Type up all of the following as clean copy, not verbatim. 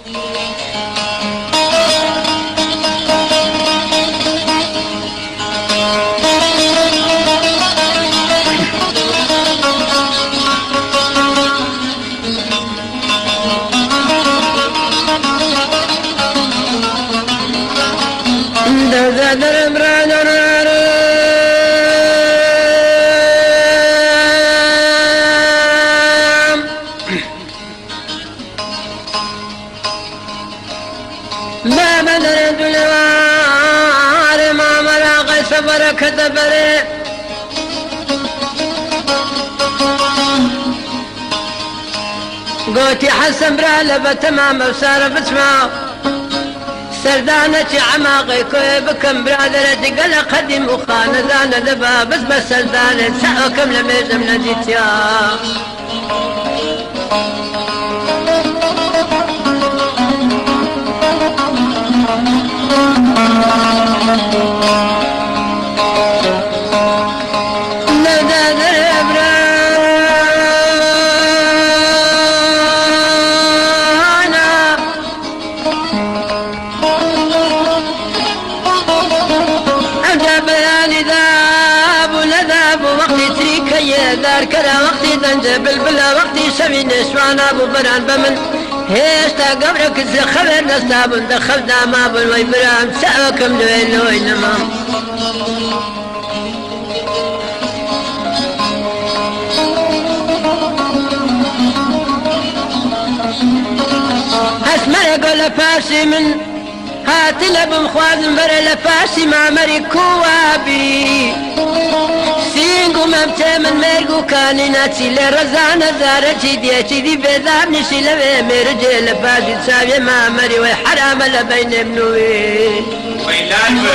ما بدرت الوار ما ملاقي سفر كتبري قوتي حسن برالة تمام وصار بسمع سردانة عماقي كوي بكم برادرة قل قديم وخاندان دبا بس سردانة سأكم لميزم نديتيا دار كرا وقتي دنجة بالبلا وقتي سوي نسوان ابو بران بمن هيستا قبرك خبر نستابن دخل داما بالوي برام سأوكم لوي نمام اسمر يقول فاسي من هات لبم خوازم برا لفاسي مع مري كوابي سينگو ممتى من مرگو كانيناتي لرزانا زارتي ديتي دي بذاب نشي لبي مرجي لفاسي تساوي مع مري وحرام لبين ابنوي ويلان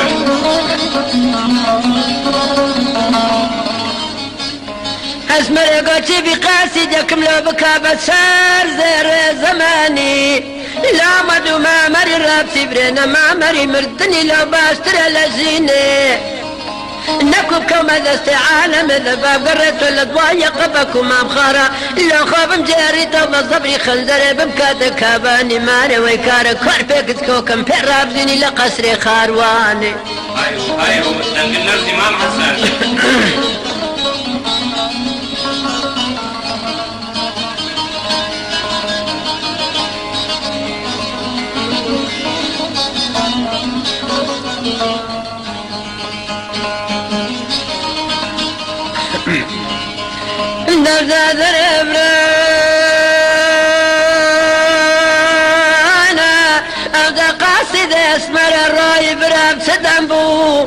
اسمر يقوتي بقاسي جاكم لو بكابت سار زير زماني لا مدو ما مري رابسي برينا ما مري مردني لو باستر لزيني نكو كوما دست عالم ذباب قريت الضوايا قبكم مبخارا لو خاف مجاري توبا صبري خنزري بمكاد كاباني ماري ويكار كوربيك تكوكم في رابزيني لقصري خارواني ايوه مستنقل نفسي امام حسن نزادر برانا أبدا قاصد اسمر الراي برام سدنبو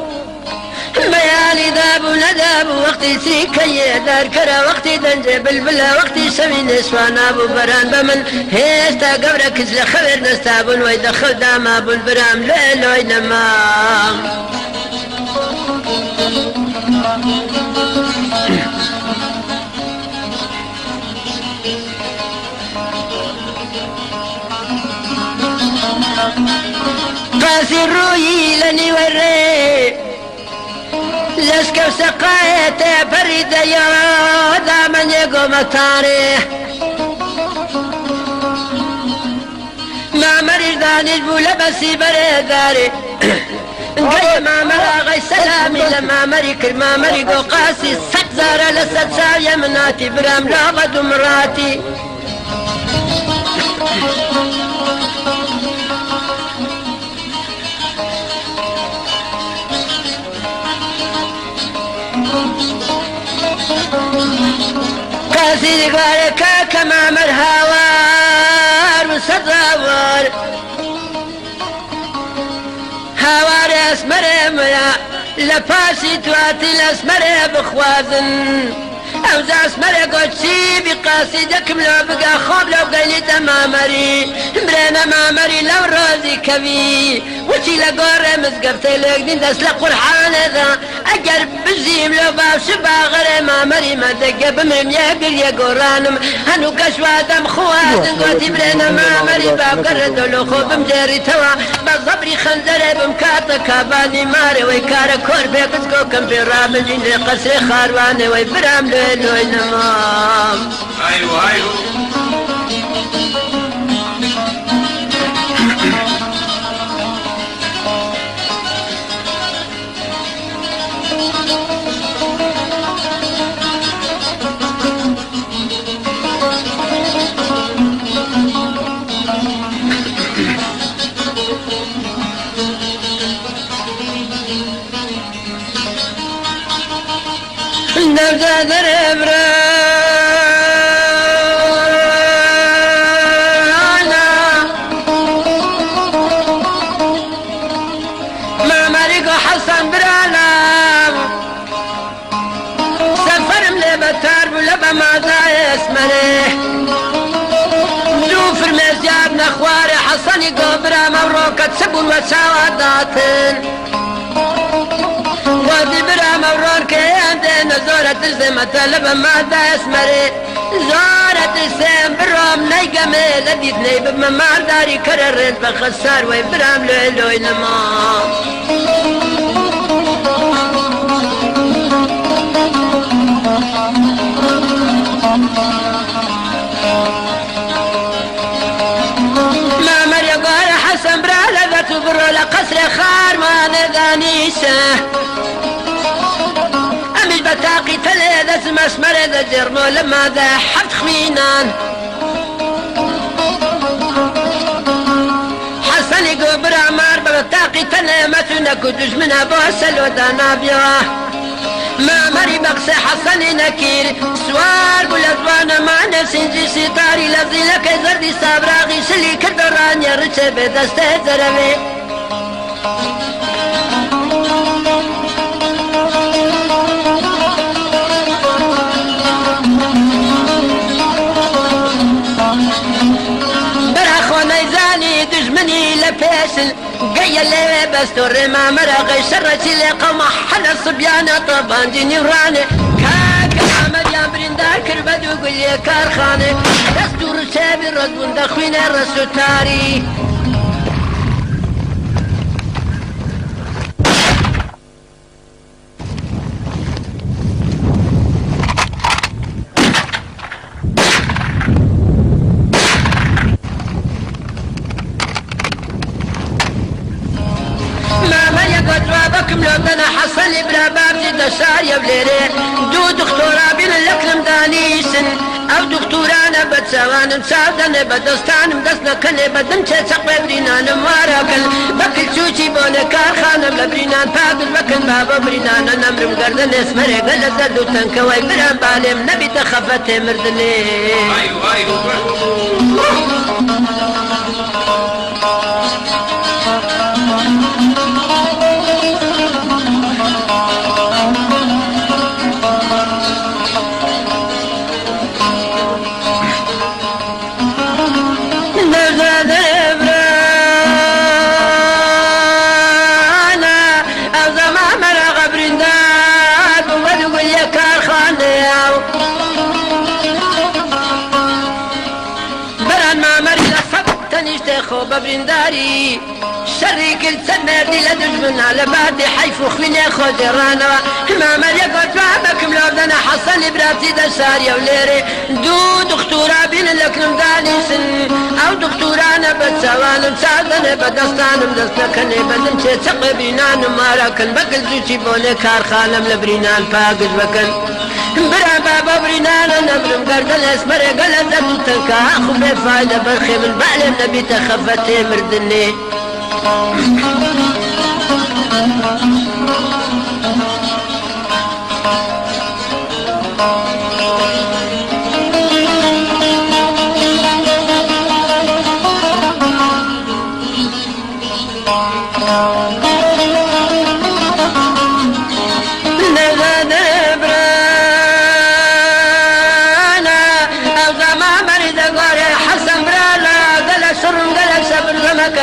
بيالي دابو ندابو وقتي سيكي دار كرا وقتي دنجي بالبلا وقتي سوي نسوان ابو بران بمن هيستا قبرك زل خبر نستابون ويدخل دام ابو البرام ليلو ينمام قاسي الروي لني وري لسكو سقايته فريد يا دامن يقوم التاريخ ما مريض داني البولة بسي بريداري قاية ما مرا غي سلامي لما مري كرما مري قو قاسي سكزارة لسد ساوية مناتي برام لابد مراتي قاسي قارك كما مرهاوار وصداوار هاوار اسمر ملا لفاسي تواتي الاسمر بخوازن اوزا اسمر قدسي بقاسي دكم لو بقى خوب لو قيلي تمامري برينا مامري لو روزي كبي وشي لقور مزقفتي لقدين دس لقرحان ذا اقرب بزيم لو باب شباغر مامري ما دق بمرم يقر يقرانم هنو قشوا دم خوازن قوتي برينا مامري باب قرد لو خوب مجاري توا بصبري خنزري بمكاتا كاباني ماري ويكار كور بيقسكو كم في رامجين لقصري خارواني ويبرام لو ينمام ايوه نبزاد ربرانا ما مريق حسن برانا سفرم لبتار بلبا ما زاي اسمره زوفر مزياب نخواري حسني قبرا مبروكة سبون وساواتاتن وادي برا مورون كيان دين زورة الزمة لبا ما دا اسمري زورة السيم برام نيقمي لديد نيب ممار داري كررين بخسار وي برام لوي لما ما مريا قال حسن برا لذات برو لقصر خار ما ندانيسه أمش بتاقي تلي اسم اسمر ذا جرمو لما ذا حفت خوينان حسن يقول برامار بتاقي تلي ما تنكدش من ابو سلودا نابيا ما مري بقسي حسن نكير سوار بلدوانا ما نفسي جي ستاري لفظي لك زردي سابراغي سلي كدران يرتش بدسته زرمي دجمني لباسل قيا اللي بستور ما مرق شرتي لقوم حل الصبيان طبعا ديني وراني كاك عمد يا برندار كربد وقل لي كارخاني دستور سابي رد وندخوين الرسو تاري بكم لو انا حصل بلا باب زيد الشعر يا بليري دو دكتورة بين الكلم دانيسن او دكتورة بتسوان مساعدة بدستان مدسنا كل بدن تسقى برينان مواراكل بكل شوشي بون كارخانة بلبرينان فاضل بكن بابا برينان نمر مقردن اسمري قل الزدو تنكوي بران بالم نبي تخفت مردني ببرنداري شريك السمر دي لدجمن على بعد حيف خويني خجرانا ما مريا قد فهمكم لو دنا حصل براتي دا ساريا وليري دو دكتورة بين لكلم دانيسن او دكتورانا بتسوان مساعدنا بدستان مدسنا كني بدن تسقى بينان ماراكن بقل زوشي بولي كارخانم لبرينان فاقج بكن برا بابا برينان نبرم قردن اسمري قلت ذاتو تنكا اخو بفايدة برخي من بعلم نبي تخفتي مردني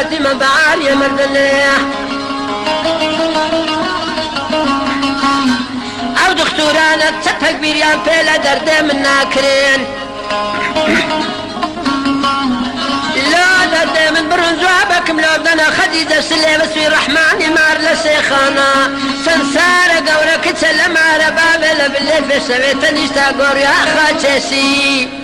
كتم بعاري مردنيح او دكتورانا تسفك بيريان فيلا دردي من ناكرين لا دردي من برنزوابكم لو بدنا خديجة سلي بسوي رحماني مار لسيخانا سنسارة قورك تسلم على بابي لبالليل في السبيت نشتا قور يا خاتشي